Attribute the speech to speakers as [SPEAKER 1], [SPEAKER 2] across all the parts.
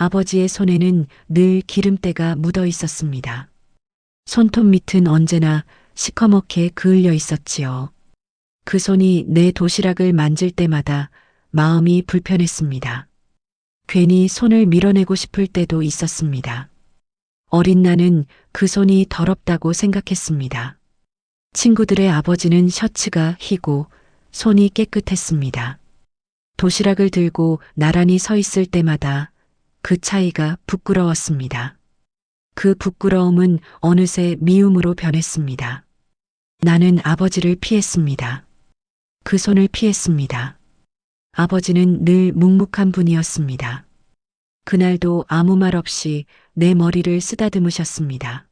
[SPEAKER 1] 아버지의 손에는 늘 기름때가 묻어 있었습니다. 손톱 밑은 언제나 시커멓게 그을려 있었지요. 그 손이 내 도시락을 만질 때마다 마음이 불편했습니다. 괜히 손을 밀어내고 싶을 때도 있었습니다. 어린 나는 그 손이 더럽다고 생각했습니다. 친구들의 아버지는 셔츠가 희고 손이 깨끗했습니다. 도시락을 들고 나란히 서 있을 때마다 그 차이가 부끄러웠습니다. 그 부끄러움은 어느새 미움으로 변했습니다. 나는 아버지를 피했습니다. 그 손을 피했습니다. 아버지는 늘 묵묵한 분이었습니다. 그날도 아무 말 없이 내 머리를 쓰다듬으셨습니다.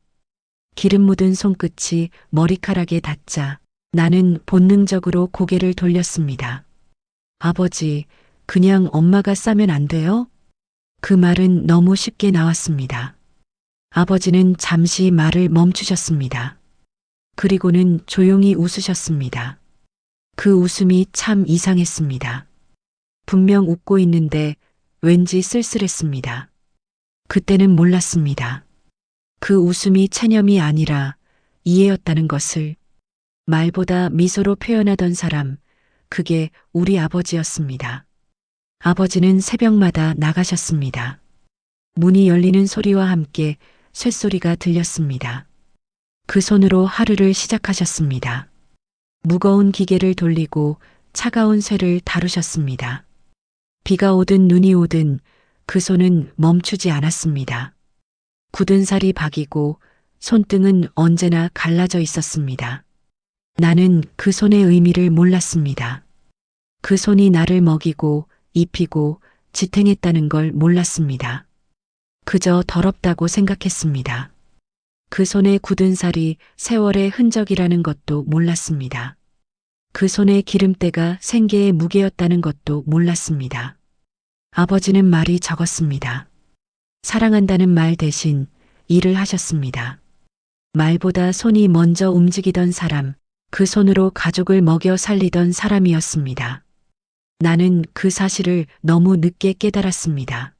[SPEAKER 1] 기름 묻은 손끝이 머리카락에 닿자 나는 본능적으로 고개를 돌렸습니다. 아버지, 그냥 엄마가 싸면 안 돼요? 그 말은 너무 쉽게 나왔습니다. 아버지는 잠시 말을 멈추셨습니다. 그리고는 조용히 웃으셨습니다. 그 웃음이 참 이상했습니다. 분명 웃고 있는데 왠지 쓸쓸했습니다. 그때는 몰랐습니다. 그 웃음이 체념이 아니라 이해였다는 것을. 말보다 미소로 표현하던 사람, 그게 우리 아버지였습니다. 아버지는 새벽마다 나가셨습니다. 문이 열리는 소리와 함께 쇳소리가 들렸습니다. 그 손으로 하루를 시작하셨습니다. 무거운 기계를 돌리고 차가운 쇠를 다루셨습니다. 비가 오든 눈이 오든 그 손은 멈추지 않았습니다. 굳은 살이 박이고 손등은 언제나 갈라져 있었습니다. 나는 그 손의 의미를 몰랐습니다. 그 손이 나를 먹이고 입히고 지탱했다는 걸 몰랐습니다. 그저 더럽다고 생각했습니다. 그 손의 굳은 살이 세월의 흔적이라는 것도 몰랐습니다. 그 손의 기름때가 생계의 무게였다는 것도 몰랐습니다. 아버지는 말이 적었습니다. 사랑한다는 말 대신 일을 하셨습니다. 말보다 손이 먼저 움직이던 사람, 그 손으로 가족을 먹여 살리던 사람이었습니다. 나는 그 사실을 너무 늦게 깨달았습니다.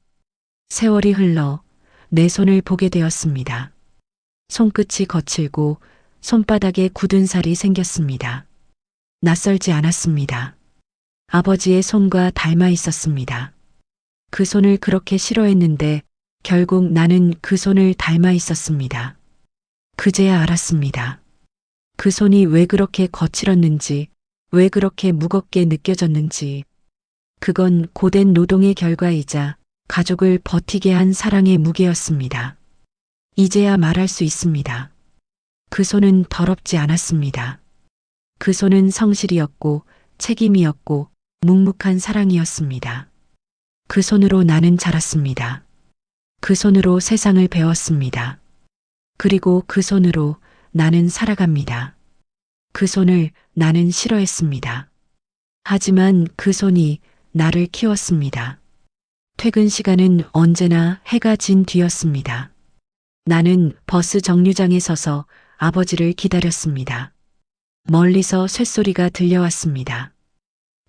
[SPEAKER 1] 세월이 흘러 내 손을 보게 되었습니다. 손끝이 거칠고 손바닥에 굳은 살이 생겼습니다. 낯설지 않았습니다. 아버지의 손과 닮아 있었습니다. 그 손을 그렇게 싫어했는데 결국 나는 그 손을 닮아 있었습니다. 그제야 알았습니다. 그 손이 왜 그렇게 거칠었는지, 왜 그렇게 무겁게 느껴졌는지. 그건 고된 노동의 결과이자 가족을 버티게 한 사랑의 무게였습니다. 이제야 말할 수 있습니다. 그 손은 더럽지 않았습니다. 그 손은 성실이었고 책임이었고 묵묵한 사랑이었습니다. 그 손으로 나는 자랐습니다. 그 손으로 세상을 배웠습니다. 그리고 그 손으로 나는 살아갑니다. 그 손을 나는 싫어했습니다. 하지만 그 손이 나를 키웠습니다. 퇴근 시간은 언제나 해가 진 뒤였습니다. 나는 버스 정류장에 서서 아버지를 기다렸습니다. 멀리서 쇳소리가 들려왔습니다.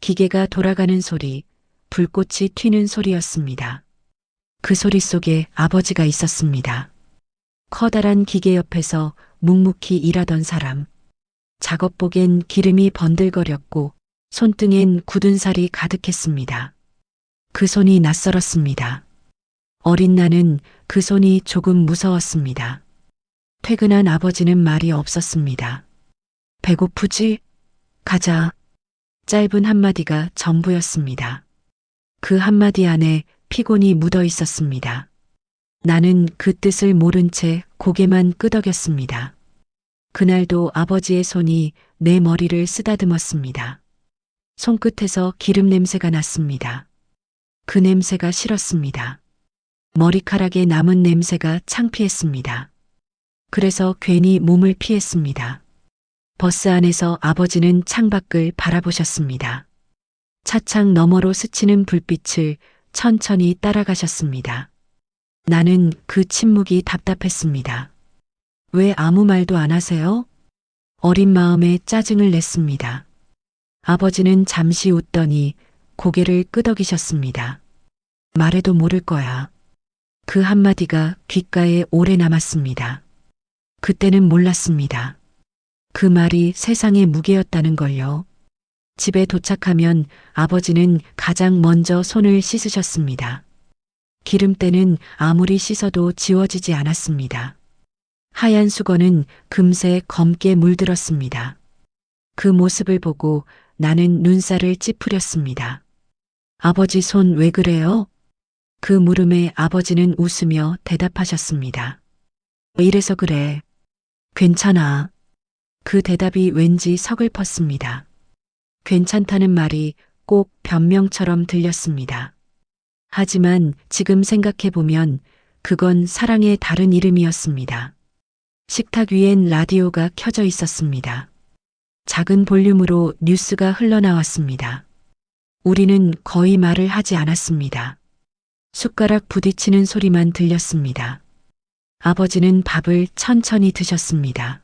[SPEAKER 1] 기계가 돌아가는 소리, 불꽃이 튀는 소리였습니다. 그 소리 속에 아버지가 있었습니다. 커다란 기계 옆에서 묵묵히 일하던 사람. 작업복엔 기름이 번들거렸고 손등엔 굳은 살이 가득했습니다. 그 손이 낯설었습니다. 어린 나는 그 손이 조금 무서웠습니다. 퇴근한 아버지는 말이 없었습니다. 배고프지? 가자. 짧은 한마디가 전부였습니다. 그 한마디 안에 피곤이 묻어 있었습니다. 나는 그 뜻을 모른 채 고개만 끄덕였습니다. 그날도 아버지의 손이 내 머리를 쓰다듬었습니다. 손끝에서 기름 냄새가 났습니다. 그 냄새가 싫었습니다. 머리카락에 남은 냄새가 창피했습니다. 그래서 괜히 몸을 피했습니다. 버스 안에서 아버지는 창밖을 바라보셨습니다. 차창 너머로 스치는 불빛을 천천히 따라가셨습니다. 나는 그 침묵이 답답했습니다. 왜 아무 말도 안 하세요? 어린 마음에 짜증을 냈습니다. 아버지는 잠시 웃더니 고개를 끄덕이셨습니다. 말해도 모를 거야. 그 한마디가 귓가에 오래 남았습니다. 그때는 몰랐습니다. 그 말이 세상의 무게였다는 걸요. 집에 도착하면 아버지는 가장 먼저 손을 씻으셨습니다. 기름때는 아무리 씻어도 지워지지 않았습니다. 하얀 수건은 금세 검게 물들었습니다. 그 모습을 보고 나는 눈살을 찌푸렸습니다. 아버지 손 왜 그래요? 그 물음에 아버지는 웃으며 대답하셨습니다. 이래서 그래. 괜찮아. 그 대답이 왠지 서글펐습니다. 괜찮다는 말이 꼭 변명처럼 들렸습니다. 하지만 지금 생각해보면 그건 사랑의 다른 이름이었습니다. 식탁 위엔 라디오가 켜져 있었습니다. 작은 볼륨으로 뉴스가 흘러나왔습니다. 우리는 거의 말을 하지 않았습니다. 숟가락 부딪히는 소리만 들렸습니다. 아버지는 밥을 천천히 드셨습니다.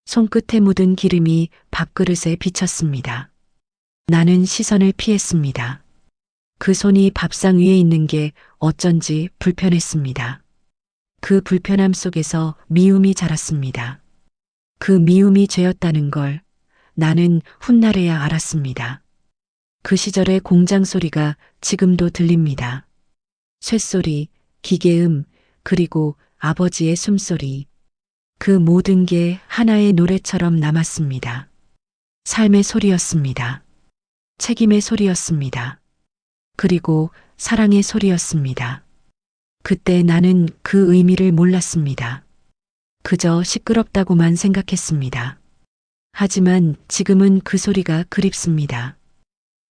[SPEAKER 1] 손끝에 묻은 기름이 밥그릇에 비쳤습니다. 나는 시선을 피했습니다. 그 손이 밥상 위에 있는 게 어쩐지 불편했습니다. 그 불편함 속에서 미움이 자랐습니다. 그 미움이 죄였다는 걸 나는 훗날에야 알았습니다. 그 시절의 공장 소리가 지금도 들립니다. 쇳소리, 기계음, 그리고 아버지의 숨소리. 그 모든 게 하나의 노래처럼 남았습니다. 삶의 소리였습니다. 책임의 소리였습니다. 그리고 사랑의 소리였습니다. 그때 나는 그 의미를 몰랐습니다. 그저 시끄럽다고만 생각했습니다. 하지만 지금은 그 소리가 그립습니다.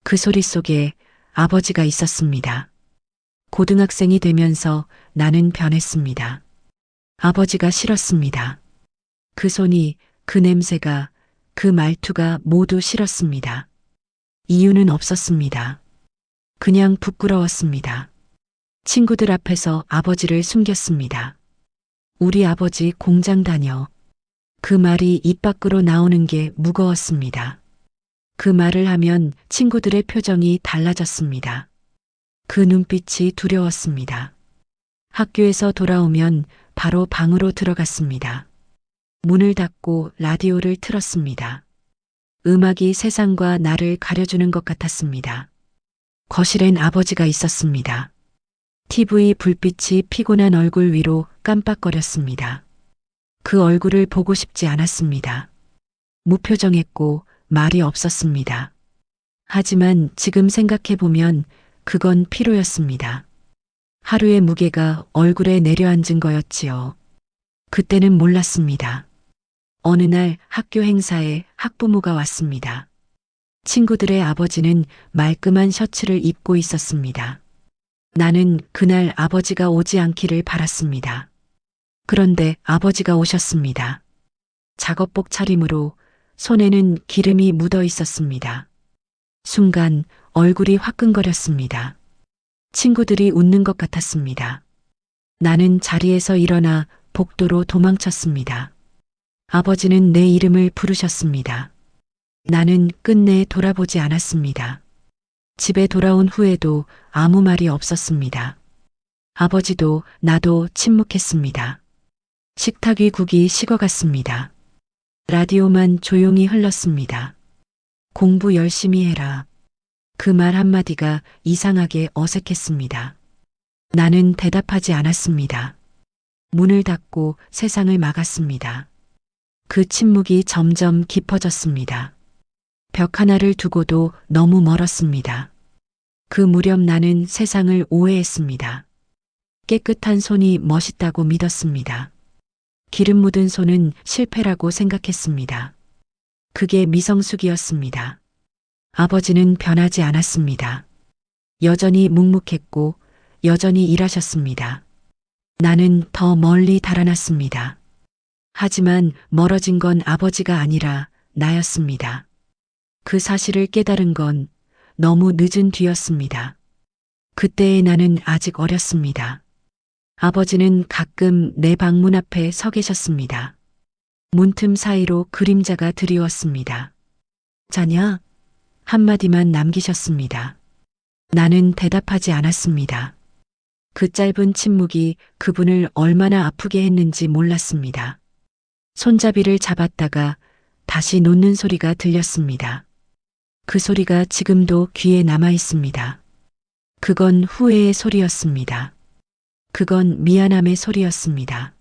[SPEAKER 1] 그 소리 속에 아버지가 있었습니다. 고등학생이 되면서 나는 변했습니다. 아버지가 싫었습니다. 그 손이, 그 냄새가, 그 말투가 모두 싫었습니다. 이유는 없었습니다. 그냥 부끄러웠습니다. 친구들 앞에서 아버지를 숨겼습니다. 우리 아버지 공장 다녀. 그 말이 입 밖으로 나오는 게 무거웠습니다. 그 말을 하면 친구들의 표정이 달라졌습니다. 그 눈빛이 두려웠습니다. 학교에서 돌아오면 바로 방으로 들어갔습니다. 문을 닫고 라디오를 틀었습니다. 음악이 세상과 나를 가려주는 것 같았습니다. 거실엔 아버지가 있었습니다. TV 불빛이 피곤한 얼굴 위로 깜빡거렸습니다. 그 얼굴을 보고 싶지 않았습니다. 무표정했고 말이 없었습니다. 하지만 지금 생각해보면 그건 필요였습니다. 하루의 무게가 얼굴에 내려앉은 거였지요. 그때는 몰랐습니다. 어느 날 학교 행사에 학부모가 왔습니다. 친구들의 아버지는 말끔한 셔츠를 입고 있었습니다. 나는 그날 아버지가 오지 않기를 바랐습니다. 그런데 아버지가 오셨습니다. 작업복 차림으로 손에는 기름이 묻어 있었습니다. 순간 얼굴이 화끈거렸습니다. 친구들이 웃는 것 같았습니다. 나는 자리에서 일어나 복도로 도망쳤습니다. 아버지는 내 이름을 부르셨습니다. 나는 끝내 돌아보지 않았습니다. 집에 돌아온 후에도 아무 말이 없었습니다. 아버지도 나도 침묵했습니다. 식탁 위 국이 식어갔습니다. 라디오만 조용히 흘렀습니다. 공부 열심히 해라. 그 말 한마디가 이상하게 어색했습니다. 나는 대답하지 않았습니다. 문을 닫고 세상을 막았습니다. 그 침묵이 점점 깊어졌습니다. 벽 하나를 두고도 너무 멀었습니다. 그 무렵 나는 세상을 오해했습니다. 깨끗한 손이 멋있다고 믿었습니다. 기름 묻은 손은 실패라고 생각했습니다. 그게 미성숙이었습니다. 아버지는 변하지 않았습니다. 여전히 묵묵했고 여전히 일하셨습니다. 나는 더 멀리 달아났습니다. 하지만 멀어진 건 아버지가 아니라 나였습니다. 그 사실을 깨달은 건 너무 늦은 뒤였습니다. 그때의 나는 아직 어렸습니다. 아버지는 가끔 내 방문 앞에 서 계셨습니다. 문틈 사이로 그림자가 드리웠습니다. 자냐? 한마디만 남기셨습니다. 나는 대답하지 않았습니다. 그 짧은 침묵이 그분을 얼마나 아프게 했는지 몰랐습니다. 손잡이를 잡았다가 다시 놓는 소리가 들렸습니다. 그 소리가 지금도 귀에 남아 있습니다. 그건 후회의 소리였습니다. 그건 미안함의 소리였습니다.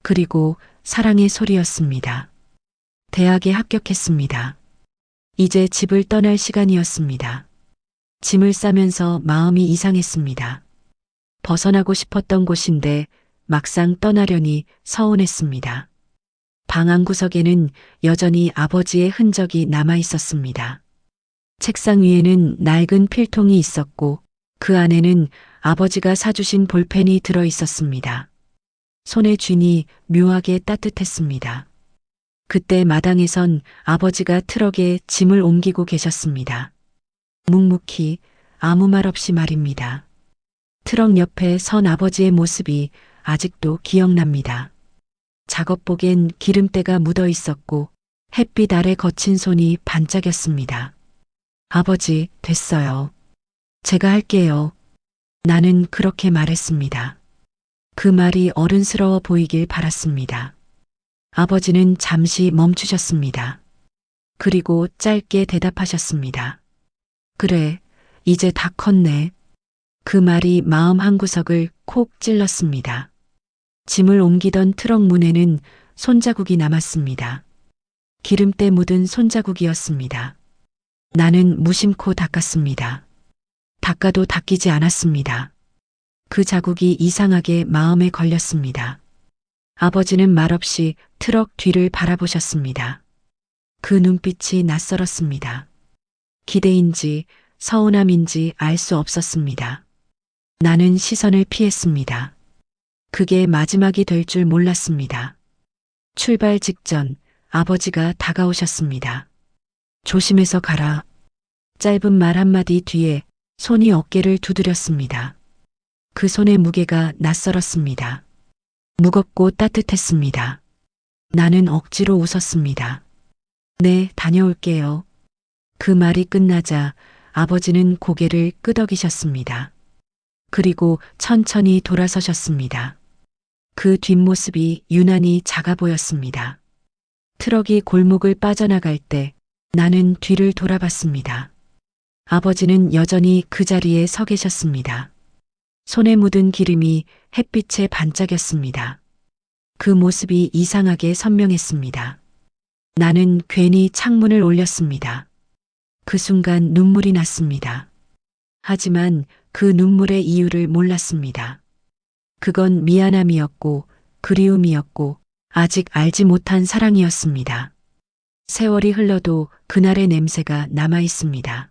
[SPEAKER 1] 그리고 사랑의 소리였습니다. 대학에 합격했습니다. 이제 집을 떠날 시간이었습니다. 짐을 싸면서 마음이 이상했습니다. 벗어나고 싶었던 곳인데 막상 떠나려니 서운했습니다. 방 안구석에는 여전히 아버지의 흔적이 남아 있었습니다. 책상 위에는 낡은 필통이 있었고 그 안에는 아버지가 사주신 볼펜이 들어 있었습니다. 손에 쥐니 묘하게 따뜻했습니다. 그때 마당에선 아버지가 트럭에 짐을 옮기고 계셨습니다. 묵묵히 아무 말 없이 말입니다. 트럭 옆에 선 아버지의 모습이 아직도 기억납니다. 작업복엔 기름때가 묻어 있었고 햇빛 아래 거친 손이 반짝였습니다. 아버지, 됐어요. 제가 할게요. 나는 그렇게 말했습니다. 그 말이 어른스러워 보이길 바랐습니다. 아버지는 잠시 멈추셨습니다. 그리고 짧게 대답하셨습니다. 그래, 이제 다 컸네. 그 말이 마음 한구석을 콕 찔렀습니다. 짐을 옮기던 트럭 문에는 손자국이 남았습니다. 기름때 묻은 손자국이었습니다. 나는 무심코 닦았습니다. 닦아도 닦이지 않았습니다. 그 자국이 이상하게 마음에 걸렸습니다. 아버지는 말없이 트럭 뒤를 바라보셨습니다. 그 눈빛이 낯설었습니다. 기대인지 서운함인지 알 수 없었습니다. 나는 시선을 피했습니다. 그게 마지막이 될 줄 몰랐습니다. 출발 직전 아버지가 다가오셨습니다. 조심해서 가라. 짧은 말 한마디 뒤에 손이 어깨를 두드렸습니다. 그 손의 무게가 낯설었습니다. 무겁고 따뜻했습니다. 나는 억지로 웃었습니다. 네, 다녀올게요. 그 말이 끝나자 아버지는 고개를 끄덕이셨습니다. 그리고 천천히 돌아서셨습니다. 그 뒷모습이 유난히 작아 보였습니다. 트럭이 골목을 빠져나갈 때 나는 뒤를 돌아봤습니다. 아버지는 여전히 그 자리에 서 계셨습니다. 손에 묻은 기름이 햇빛에 반짝였습니다. 그 모습이 이상하게 선명했습니다. 나는 괜히 창문을 올렸습니다. 그 순간 눈물이 났습니다. 하지만 그 눈물의 이유를 몰랐습니다. 그건 미안함이었고 그리움이었고 아직 알지 못한 사랑이었습니다. 세월이 흘러도 그날의 냄새가 남아 있습니다.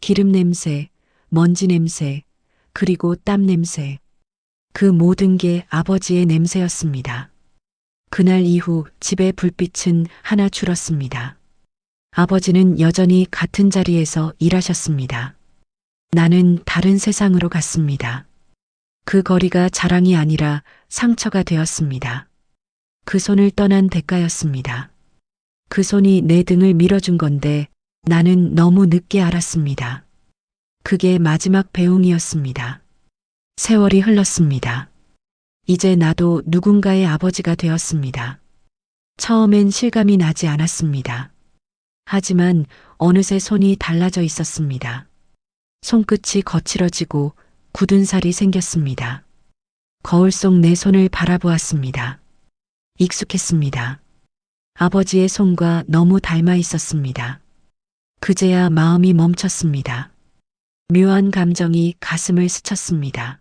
[SPEAKER 1] 기름 냄새, 먼지 냄새, 그리고 땀 냄새. 그 모든 게 아버지의 냄새였습니다. 그날 이후 집의 불빛은 하나 줄었습니다. 아버지는 여전히 같은 자리에서 일하셨습니다. 나는 다른 세상으로 갔습니다. 그 거리가 자랑이 아니라 상처가 되었습니다. 그 손을 떠난 대가였습니다. 그 손이 내 등을 밀어준 건데 나는 너무 늦게 알았습니다. 그게 마지막 배웅이었습니다. 세월이 흘렀습니다. 이제 나도 누군가의 아버지가 되었습니다. 처음엔 실감이 나지 않았습니다. 하지만 어느새 손이 달라져 있었습니다. 손끝이 거칠어지고 굳은 살이 생겼습니다. 거울 속 내 손을 바라보았습니다. 익숙했습니다. 아버지의 손과 너무 닮아 있었습니다. 그제야 마음이 멈췄습니다. 묘한 감정이 가슴을 스쳤습니다.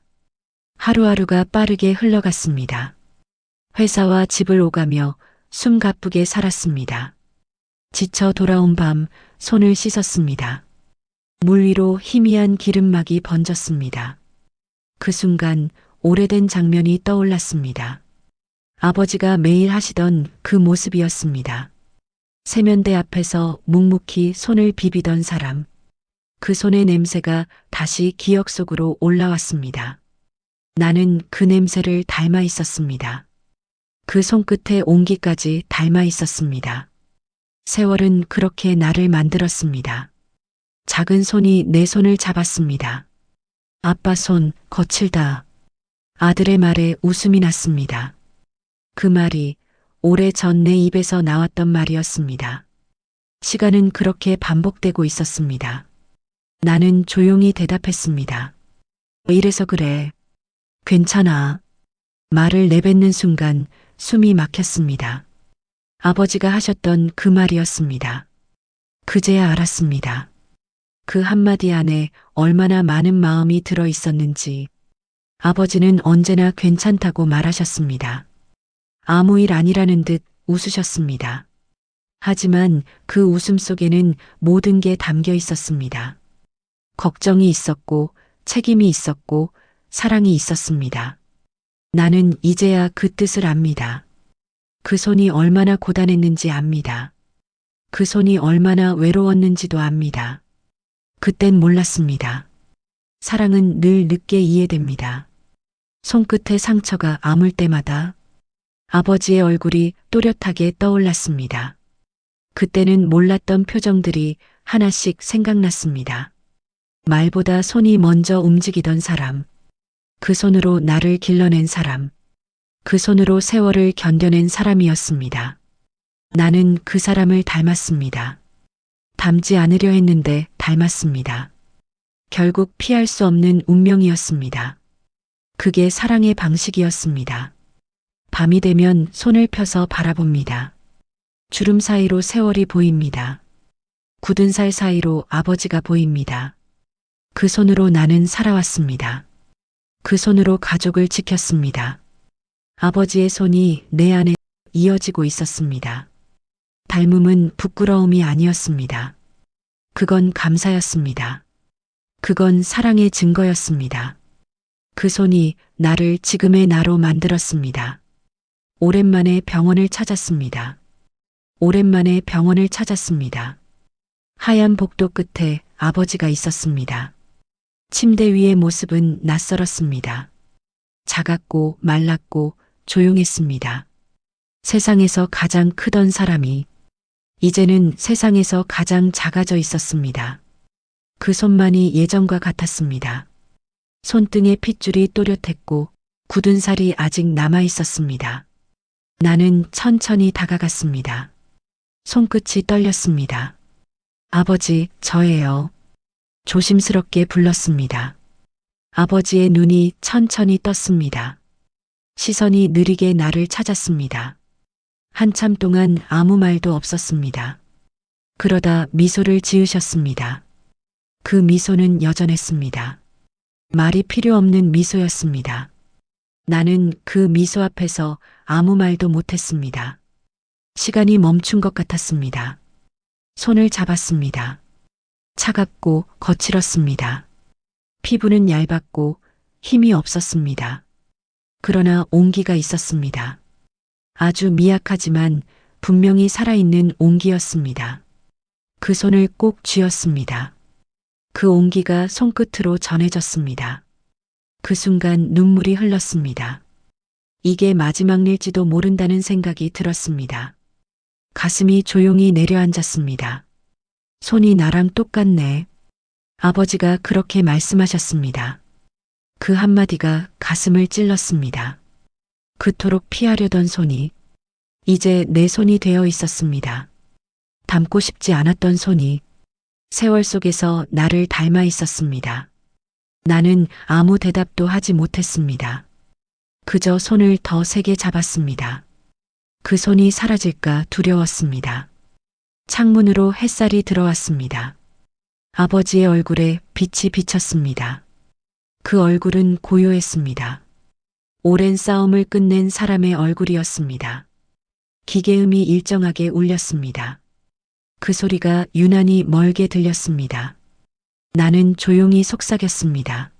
[SPEAKER 1] 하루하루가 빠르게 흘러갔습니다. 회사와 집을 오가며 숨가쁘게 살았습니다. 지쳐 돌아온 밤 손을 씻었습니다. 물 위로 희미한 기름막이 번졌습니다. 그 순간 오래된 장면이 떠올랐습니다. 아버지가 매일 하시던 그 모습이었습니다. 세면대 앞에서 묵묵히 손을 비비던 사람. 그 손의 냄새가 다시 기억 속으로 올라왔습니다. 나는 그 냄새를 닮아 있었습니다. 그 손끝의 온기까지 닮아 있었습니다. 세월은 그렇게 나를 만들었습니다. 작은 손이 내 손을 잡았습니다. 아빠 손 거칠다. 아들의 말에 웃음이 났습니다. 그 말이 오래전 내 입에서 나왔던 말이었습니다. 시간은 그렇게 반복되고 있었습니다. 나는 조용히 대답했습니다. 이래서 그래. 괜찮아. 말을 내뱉는 순간 숨이 막혔습니다. 아버지가 하셨던 그 말이었습니다. 그제야 알았습니다. 그 한마디 안에 얼마나 많은 마음이 들어 있었는지. 아버지는 언제나 괜찮다고 말하셨습니다. 아무 일 아니라는 듯 웃으셨습니다. 하지만 그 웃음 속에는 모든 게 담겨 있었습니다. 걱정이 있었고, 책임이 있었고, 사랑이 있었습니다. 나는 이제야 그 뜻을 압니다. 그 손이 얼마나 고단했는지 압니다. 그 손이 얼마나 외로웠는지도 압니다. 그땐 몰랐습니다. 사랑은 늘 늦게 이해됩니다. 손끝에 상처가 아물 때마다 아버지의 얼굴이 또렷하게 떠올랐습니다. 그때는 몰랐던 표정들이 하나씩 생각났습니다. 말보다 손이 먼저 움직이던 사람, 그 손으로 나를 길러낸 사람, 그 손으로 세월을 견뎌낸 사람이었습니다. 나는 그 사람을 닮았습니다. 닮지 않으려 했는데 닮았습니다. 결국 피할 수 없는 운명이었습니다. 그게 사랑의 방식이었습니다. 밤이 되면 손을 펴서 바라봅니다. 주름 사이로 세월이 보입니다. 굳은 살 사이로 아버지가 보입니다. 그 손으로 나는 살아왔습니다. 그 손으로 가족을 지켰습니다. 아버지의 손이 내 안에 이어지고 있었습니다. 닮음은 부끄러움이 아니었습니다. 그건 감사였습니다. 그건 사랑의 증거였습니다. 그 손이 나를 지금의 나로 만들었습니다. 오랜만에 병원을 찾았습니다. 오랜만에 병원을 찾았습니다. 하얀 복도 끝에 아버지가 있었습니다. 침대 위의 모습은 낯설었습니다. 작았고 말랐고 조용했습니다. 세상에서 가장 크던 사람이 이제는 세상에서 가장 작아져 있었습니다. 그 손만이 예전과 같았습니다. 손등에 핏줄이 또렷했고 굳은 살이 아직 남아 있었습니다. 나는 천천히 다가갔습니다. 손끝이 떨렸습니다. 아버지, 저예요. 조심스럽게 불렀습니다. 아버지의 눈이 천천히 떴습니다. 시선이 느리게 나를 찾았습니다. 한참 동안 아무 말도 없었습니다. 그러다 미소를 지으셨습니다. 그 미소는 여전했습니다. 말이 필요 없는 미소였습니다. 나는 그 미소 앞에서 아무 말도 못했습니다. 시간이 멈춘 것 같았습니다. 손을 잡았습니다. 차갑고 거칠었습니다. 피부는 얇았고 힘이 없었습니다. 그러나 온기가 있었습니다. 아주 미약하지만 분명히 살아있는 온기였습니다. 그 손을 꼭 쥐었습니다. 그 온기가 손끝으로 전해졌습니다. 그 순간 눈물이 흘렀습니다. 이게 마지막 일지도 모른다는 생각이 들었습니다. 가슴이 조용히 내려앉았습니다. 손이 나랑 똑같네. 아버지가 그렇게 말씀하셨습니다. 그 한마디가 가슴을 찔렀습니다. 그토록 피하려던 손이 이제 내 손이 되어 있었습니다. 닮고 싶지 않았던 손이 세월 속에서 나를 닮아 있었습니다. 나는 아무 대답도 하지 못했습니다. 그저 손을 더 세게 잡았습니다. 그 손이 사라질까 두려웠습니다. 창문으로 햇살이 들어왔습니다. 아버지의 얼굴에 빛이 비쳤습니다. 그 얼굴은 고요했습니다. 오랜 싸움을 끝낸 사람의 얼굴이었습니다. 기계음이 일정하게 울렸습니다. 그 소리가 유난히 멀게 들렸습니다. 나는 조용히 속삭였습니다.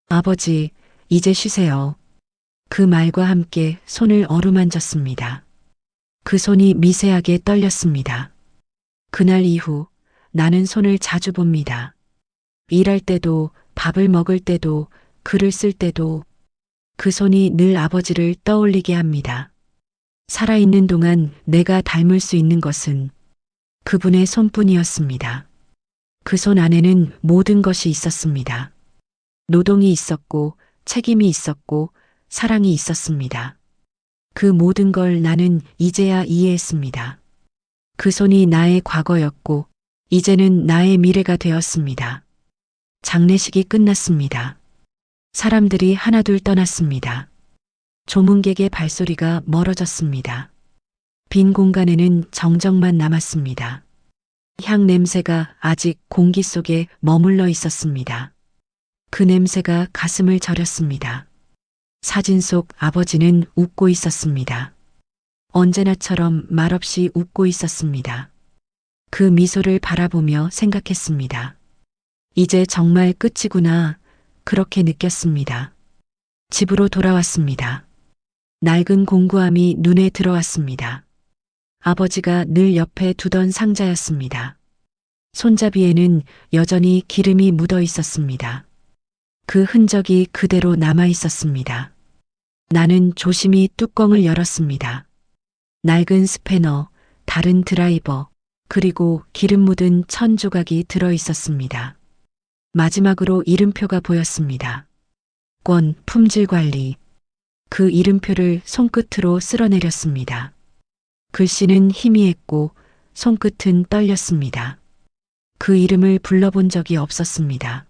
[SPEAKER 1] 아버지, 이제 쉬세요. 그 말과 함께 손을 어루만졌습니다. 그 손이 미세하게 떨렸습니다. 그날 이후 나는 손을 자주 봅니다. 일할 때도, 밥을 먹을 때도, 글을 쓸 때도 그 손이 늘 아버지를 떠올리게 합니다. 살아있는 동안 내가 닮을 수 있는 것은 그분의 손뿐이었습니다. 그 손 안에는 모든 것이 있었습니다. 노동이 있었고 책임이 있었고 사랑이 있었습니다. 그 모든 걸 나는 이제야 이해했습니다. 그 손이 나의 과거였고 이제는 나의 미래가 되었습니다. 장례식이 끝났습니다. 사람들이 하나둘 떠났습니다. 조문객의 발소리가 멀어졌습니다. 빈 공간에는 정적만 남았습니다. 향 냄새가 아직 공기 속에 머물러 있었습니다. 그 냄새가 가슴을 저렸습니다. 사진 속 아버지는 웃고 있었습니다. 언제나처럼 말없이 웃고 있었습니다. 그 미소를 바라보며 생각했습니다. 이제 정말 끝이구나, 그렇게 느꼈습니다. 집으로 돌아왔습니다. 낡은 공구함이 눈에 들어왔습니다. 아버지가 늘 옆에 두던 상자였습니다. 손잡이에는 여전히 기름이 묻어 있었습니다. 그 흔적이 그대로 남아 있었습니다. 나는 조심히 뚜껑을 열었습니다. 낡은 스패너, 다른 드라이버, 그리고 기름 묻은 천 조각이 들어 있었습니다. 마지막으로 이름표가 보였습니다. 권 품질 관리. 그 이름표를 손끝으로 쓸어내렸습니다. 글씨는 희미했고 손끝은 떨렸습니다. 그 이름을 불러본 적이 없었습니다.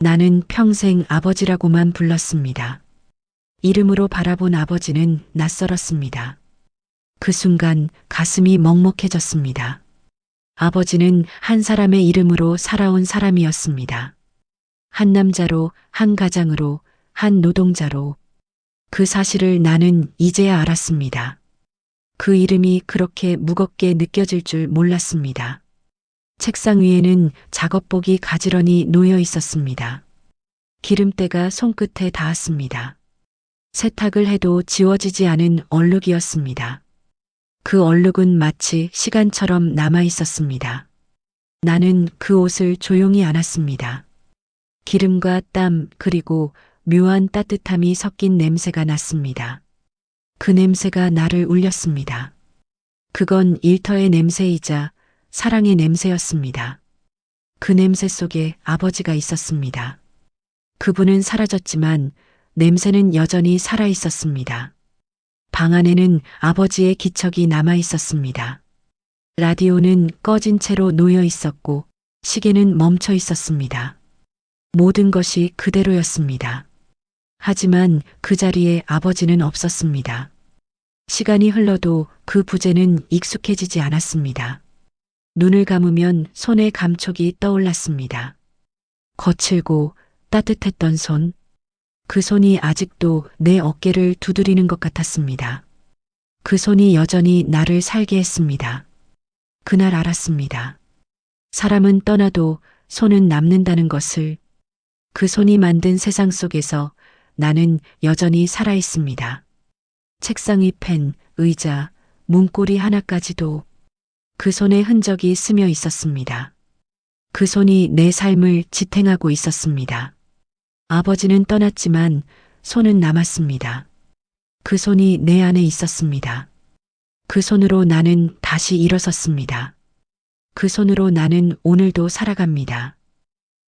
[SPEAKER 1] 나는 평생 아버지라고만 불렀습니다. 이름으로 바라본 아버지는 낯설었습니다. 그 순간 가슴이 먹먹해졌습니다. 아버지는 한 사람의 이름으로 살아온 사람이었습니다. 한 남자로, 한 가장으로, 한 노동자로. 그 사실을 나는 이제야 알았습니다. 그 이름이 그렇게 무겁게 느껴질 줄 몰랐습니다. 책상 위에는 작업복이 가지런히 놓여 있었습니다. 기름때가 손끝에 닿았습니다. 세탁을 해도 지워지지 않은 얼룩이었습니다. 그 얼룩은 마치 시간처럼 남아 있었습니다. 나는 그 옷을 조용히 안았습니다. 기름과 땀 그리고 묘한 따뜻함이 섞인 냄새가 났습니다. 그 냄새가 나를 울렸습니다. 그건 일터의 냄새이자 사랑의 냄새였습니다. 그 냄새 속에 아버지가 있었습니다. 그분은 사라졌지만 냄새는 여전히 살아 있었습니다. 방 안에는 아버지의 기척이 남아 있었습니다. 라디오는 꺼진 채로 놓여 있었고 시계는 멈춰 있었습니다. 모든 것이 그대로였습니다. 하지만 그 자리에 아버지는 없었습니다. 시간이 흘러도 그 부재는 익숙해지지 않았습니다. 눈을 감으면 손의 감촉이 떠올랐습니다. 거칠고 따뜻했던 손. 그 손이 아직도 내 어깨를 두드리는 것 같았습니다. 그 손이 여전히 나를 살게 했습니다. 그날 알았습니다. 사람은 떠나도 손은 남는다는 것을. 그 손이 만든 세상 속에서 나는 여전히 살아 있습니다. 책상 위 펜, 의자, 문고리 하나까지도 그 손의 흔적이 스며 있었습니다. 그 손이 내 삶을 지탱하고 있었습니다. 아버지는 떠났지만 손은 남았습니다. 그 손이 내 안에 있었습니다. 그 손으로 나는 다시 일어섰습니다. 그 손으로 나는 오늘도 살아갑니다.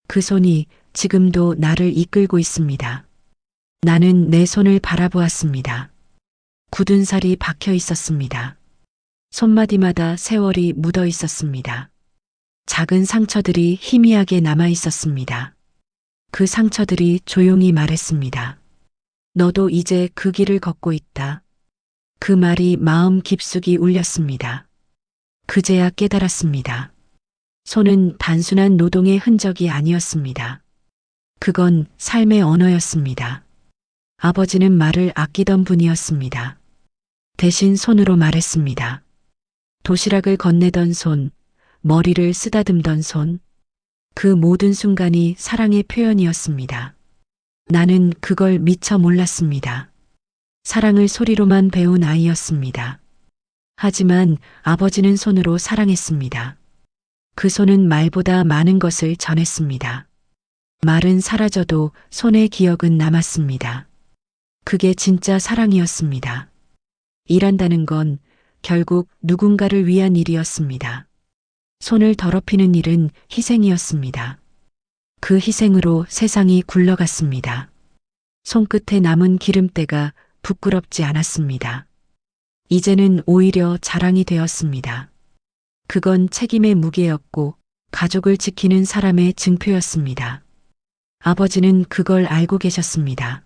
[SPEAKER 1] 그 손이 지금도 나를 이끌고 있습니다. 나는 내 손을 바라보았습니다. 굳은 살이 박혀 있었습니다. 손마디마다 세월이 묻어 있었습니다. 작은 상처들이 희미하게 남아 있었습니다. 그 상처들이 조용히 말했습니다. 너도 이제 그 길을 걷고 있다. 그 말이 마음 깊숙이 울렸습니다. 그제야 깨달았습니다. 손은 단순한 노동의 흔적이 아니었습니다. 그건 삶의 언어였습니다. 아버지는 말을 아끼던 분이었습니다. 대신 손으로 말했습니다. 도시락을 건네던 손, 머리를 쓰다듬던 손, 그 모든 순간이 사랑의 표현이었습니다. 나는 그걸 미처 몰랐습니다. 사랑을 소리로만 배운 아이였습니다. 하지만 아버지는 손으로 사랑했습니다. 그 손은 말보다 많은 것을 전했습니다. 말은 사라져도 손의 기억은 남았습니다. 그게 진짜 사랑이었습니다. 일한다는 건 결국 누군가를 위한 일이었습니다. 손을 더럽히는 일은 희생이었습니다. 그 희생으로 세상이 굴러갔습니다. 손끝에 남은 기름때가 부끄럽지 않았습니다. 이제는 오히려 자랑이 되었습니다. 그건 책임의 무게였고 가족을 지키는 사람의 증표였습니다. 아버지는 그걸 알고 계셨습니다.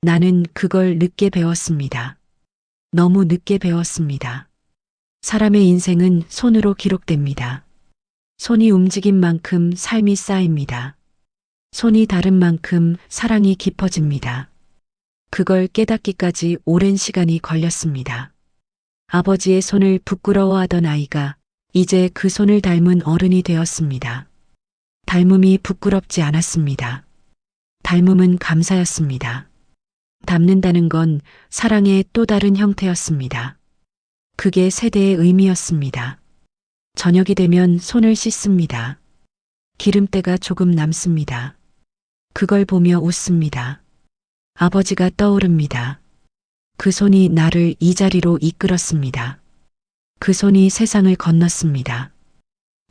[SPEAKER 1] 나는 그걸 늦게 배웠습니다. 너무 늦게 배웠습니다. 사람의 인생은 손으로 기록됩니다. 손이 움직인 만큼 삶이 쌓입니다. 손이 다른 만큼 사랑이 깊어집니다. 그걸 깨닫기까지 오랜 시간이 걸렸습니다. 아버지의 손을 부끄러워하던 아이가 이제 그 손을 닮은 어른이 되었습니다. 닮음이 부끄럽지 않았습니다. 닮음은 감사였습니다. 닮는다는 건 사랑의 또 다른 형태였습니다. 그게 세대의 의미였습니다. 저녁이 되면 손을 씻습니다. 기름때가 조금 남습니다. 그걸 보며 웃습니다. 아버지가 떠오릅니다. 그 손이 나를 이 자리로 이끌었습니다. 그 손이 세상을 건넜습니다.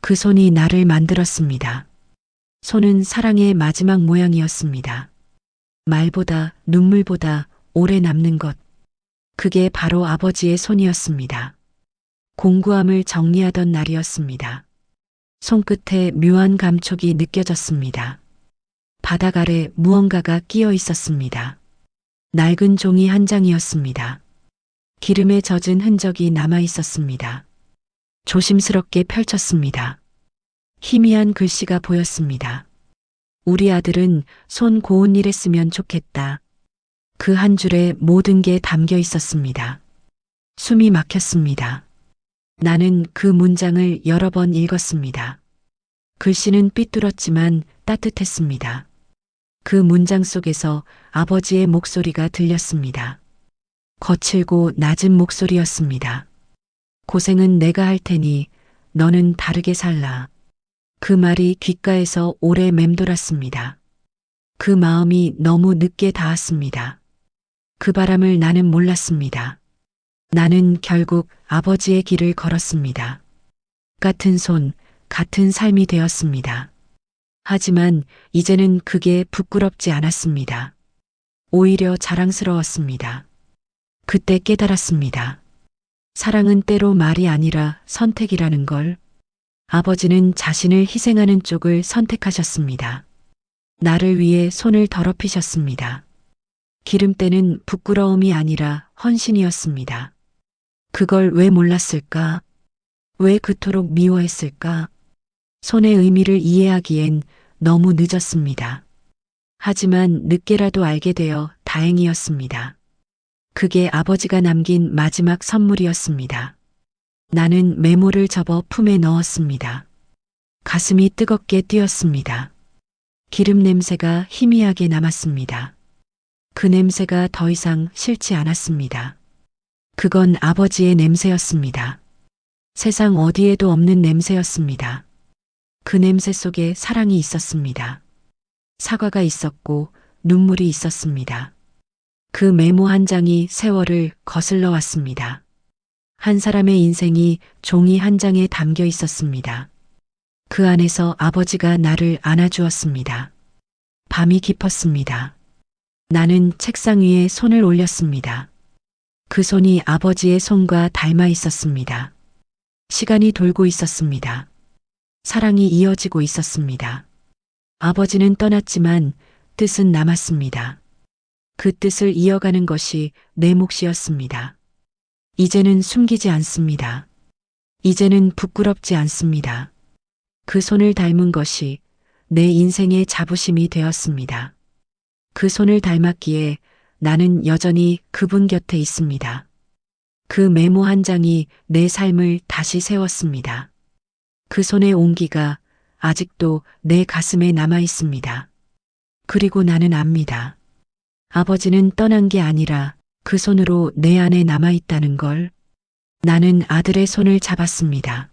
[SPEAKER 1] 그 손이 나를 만들었습니다. 손은 사랑의 마지막 모양이었습니다. 말보다 눈물보다 오래 남는 것. 그게 바로 아버지의 손이었습니다. 공구함을 정리하던 날이었습니다. 손끝에 묘한 감촉이 느껴졌습니다. 바닥 아래 무언가가 끼어 있었습니다. 낡은 종이 한 장이었습니다. 기름에 젖은 흔적이 남아 있었습니다. 조심스럽게 펼쳤습니다. 희미한 글씨가 보였습니다. 우리 아들은 손 고운 일 했으면 좋겠다. 그 한 줄에 모든 게 담겨 있었습니다. 숨이 막혔습니다. 나는 그 문장을 여러 번 읽었습니다. 글씨는 삐뚤었지만 따뜻했습니다. 그 문장 속에서 아버지의 목소리가 들렸습니다. 거칠고 낮은 목소리였습니다. 고생은 내가 할 테니 너는 다르게 살라. 그 말이 귓가에서 오래 맴돌았습니다. 그 마음이 너무 늦게 닿았습니다. 그 바람을 나는 몰랐습니다. 나는 결국 아버지의 길을 걸었습니다. 같은 손, 같은 삶이 되었습니다. 하지만 이제는 그게 부끄럽지 않았습니다. 오히려 자랑스러웠습니다. 그때 깨달았습니다. 사랑은 때로 말이 아니라 선택이라는 걸. 아버지는 자신을 희생하는 쪽을 선택하셨습니다. 나를 위해 손을 더럽히셨습니다. 기름때는 부끄러움이 아니라 헌신이었습니다. 그걸 왜 몰랐을까? 왜 그토록 미워했을까? 손의 의미를 이해하기엔 너무 늦었습니다. 하지만 늦게라도 알게 되어 다행이었습니다. 그게 아버지가 남긴 마지막 선물이었습니다. 나는 메모를 접어 품에 넣었습니다. 가슴이 뜨겁게 뛰었습니다. 기름 냄새가 희미하게 남았습니다. 그 냄새가 더 이상 싫지 않았습니다. 그건 아버지의 냄새였습니다. 세상 어디에도 없는 냄새였습니다. 그 냄새 속에 사랑이 있었습니다. 사과가 있었고 눈물이 있었습니다. 그 메모 한 장이 세월을 거슬러 왔습니다. 한 사람의 인생이 종이 한 장에 담겨 있었습니다. 그 안에서 아버지가 나를 안아주었습니다. 밤이 깊었습니다. 나는 책상 위에 손을 올렸습니다. 그 손이 아버지의 손과 닮아 있었습니다. 시간이 돌고 있었습니다. 사랑이 이어지고 있었습니다. 아버지는 떠났지만 뜻은 남았습니다. 그 뜻을 이어가는 것이 내 몫이었습니다. 이제는 숨기지 않습니다. 이제는 부끄럽지 않습니다. 그 손을 닮은 것이 내 인생의 자부심이 되었습니다. 그 손을 닮았기에 나는 여전히 그분 곁에 있습니다. 그 메모 한 장이 내 삶을 다시 세웠습니다. 그 손의 온기가 아직도 내 가슴에 남아 있습니다. 그리고 나는 압니다. 아버지는 떠난 게 아니라 그 손으로 내 안에 남아 있다는 걸. 나는 아들의 손을 잡았습니다.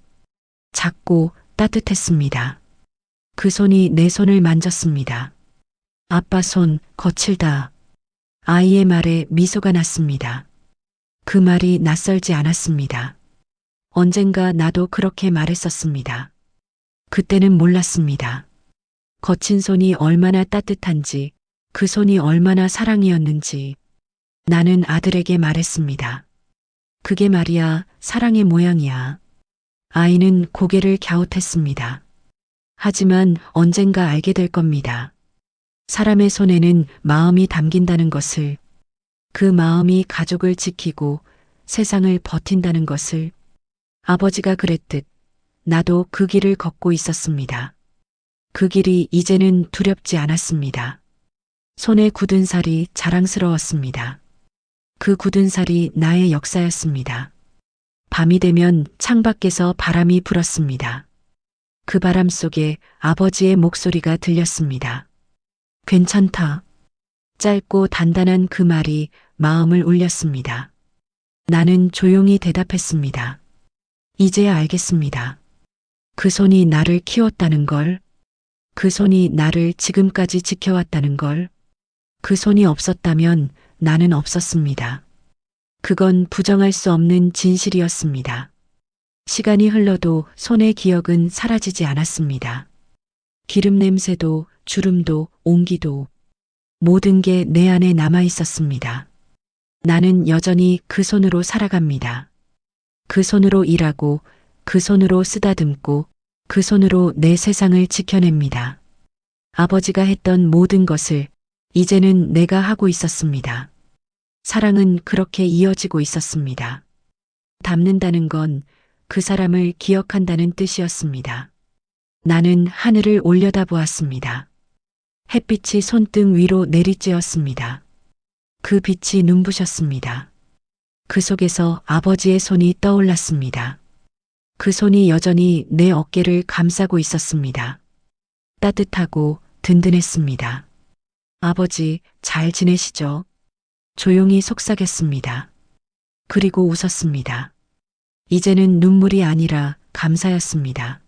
[SPEAKER 1] 작고 따뜻했습니다. 그 손이 내 손을 만졌습니다. 아빠 손 거칠다. 아이의 말에 미소가 났습니다. 그 말이 낯설지 않았습니다. 언젠가 나도 그렇게 말했었습니다. 그때는 몰랐습니다. 거친 손이 얼마나 따뜻한지, 그 손이 얼마나 사랑이었는지 나는 아들에게 말했습니다. 그게 말이야, 사랑의 모양이야. 아이는 고개를 갸웃했습니다. 하지만 언젠가 알게 될 겁니다. 사람의 손에는 마음이 담긴다는 것을, 그 마음이 가족을 지키고 세상을 버틴다는 것을. 아버지가 그랬듯 나도 그 길을 걷고 있었습니다. 그 길이 이제는 두렵지 않았습니다. 손에 굳은 살이 자랑스러웠습니다. 그 굳은 살이 나의 역사였습니다. 밤이 되면 창밖에서 바람이 불었습니다. 그 바람 속에 아버지의 목소리가 들렸습니다. 괜찮다. 짧고 단단한 그 말이 마음을 울렸습니다. 나는 조용히 대답했습니다. 이제야 알겠습니다. 그 손이 나를 키웠다는 걸, 그 손이 나를 지금까지 지켜왔다는 걸, 그 손이 없었다면 나는 없었습니다. 그건 부정할 수 없는 진실이었습니다. 시간이 흘러도 손의 기억은 사라지지 않았습니다. 기름 냄새도 주름도 온기도 모든 게 내 안에 남아 있었습니다. 나는 여전히 그 손으로 살아갑니다. 그 손으로 일하고, 그 손으로 쓰다듬고, 그 손으로 내 세상을 지켜냅니다. 아버지가 했던 모든 것을 이제는 내가 하고 있었습니다. 사랑은 그렇게 이어지고 있었습니다. 닮는다는 건 그 사람을 기억한다는 뜻이었습니다. 나는 하늘을 올려다보았습니다. 햇빛이 손등 위로 내리쬐었습니다. 그 빛이 눈부셨습니다. 그 속에서 아버지의 손이 떠올랐습니다. 그 손이 여전히 내 어깨를 감싸고 있었습니다. 따뜻하고 든든했습니다. 아버지, 잘 지내시죠? 조용히 속삭였습니다. 그리고 웃었습니다. 이제는 눈물이 아니라 감사였습니다.